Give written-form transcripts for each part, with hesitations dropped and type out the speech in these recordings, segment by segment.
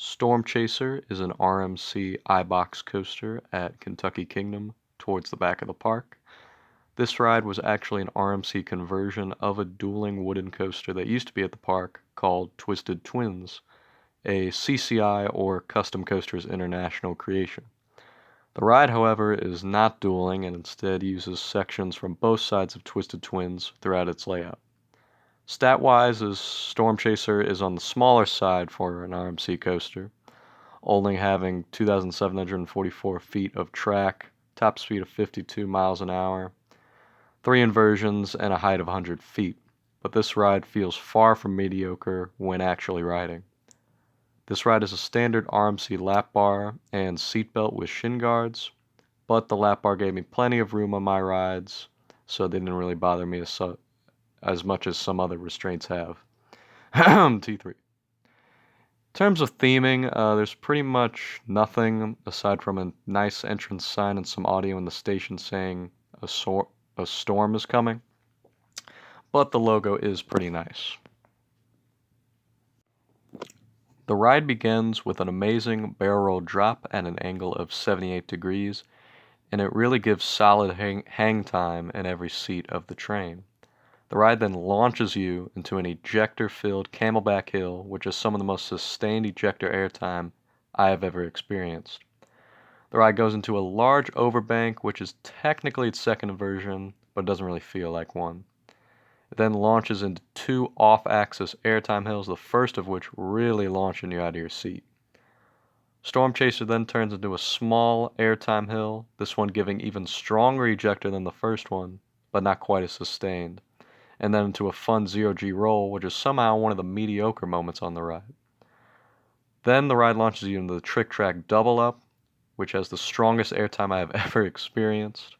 Storm Chaser is an RMC iBox coaster at Kentucky Kingdom towards the back of the park. This ride was actually an RMC conversion of a dueling wooden coaster that used to be at the park called Twisted Twins, a CCI or Custom Coasters International creation. The ride, however, is not dueling and instead uses sections from both sides of Twisted Twins throughout its layout. Stat-wise, Storm Chaser is on the smaller side for an RMC coaster, only having 2,744 feet of track, top speed of 52 miles an hour, 3 inversions, and a height of 100 feet. But this ride feels far from mediocre when actually riding. This ride is a standard RMC lap bar and seatbelt with shin guards, but the lap bar gave me plenty of room on my rides, so they didn't really bother me as much as some other restraints have. T3. In terms of theming, there's pretty much nothing aside from a nice entrance sign and some audio in the station saying a storm is coming, but the logo is pretty nice. The ride begins with an amazing barrel roll drop at an angle of 78 degrees, and it really gives solid hang time in every seat of the train. The ride then launches you into an ejector-filled camelback hill, which is some of the most sustained ejector airtime I have ever experienced. The ride goes into a large overbank, which is technically its second inversion, but it doesn't really feel like one. It then launches into 2 off-axis airtime hills, the first of which really launching you out of your seat. Storm Chaser then turns into a small airtime hill, this one giving even stronger ejector than the first one, but not quite as sustained, and then into a fun 0G roll, which is somehow one of the mediocre moments on the ride. Then the ride launches you into the Trick Track Double Up, which has the strongest airtime I have ever experienced,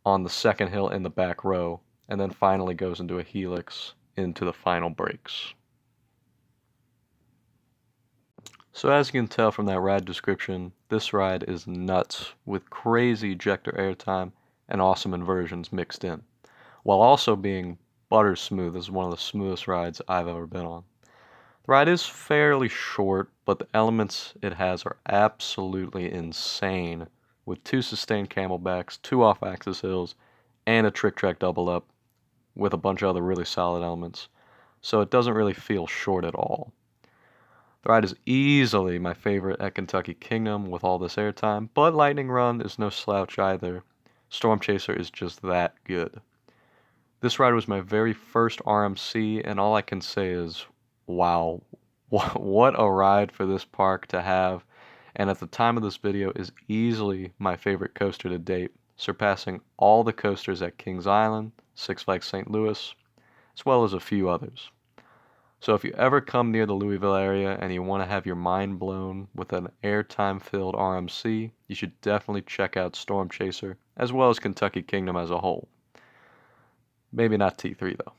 on the second hill in the back row, and then finally goes into a helix into the final brakes. So as you can tell from that ride description, this ride is nuts with crazy ejector airtime and awesome inversions mixed in, while also being butter smooth. This is one of the smoothest rides I've ever been on. The ride is fairly short, but the elements it has are absolutely insane, with 2 sustained camelbacks, 2 off-axis hills, and a Trick Track Double Up, with a bunch of other really solid elements, so it doesn't really feel short at all. The ride is easily my favorite at Kentucky Kingdom with all this airtime, but Lightning Run is no slouch either. Storm Chaser is just that good. This ride was my very first RMC, and all I can say is, wow, what a ride for this park to have, and at the time of this video is easily my favorite coaster to date, surpassing all the coasters at Kings Island, Six Flags St. Louis, as well as a few others. So if you ever come near the Louisville area and you want to have your mind blown with an airtime-filled RMC, you should definitely check out Storm Chaser, as well as Kentucky Kingdom as a whole. Maybe not T3 though.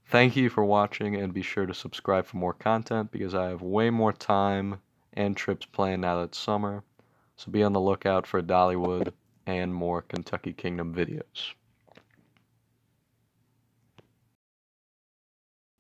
Thank you for watching, and be sure to subscribe for more content because I have way more time and trips planned now that it's summer. So be on the lookout for Dollywood and more Kentucky Kingdom videos.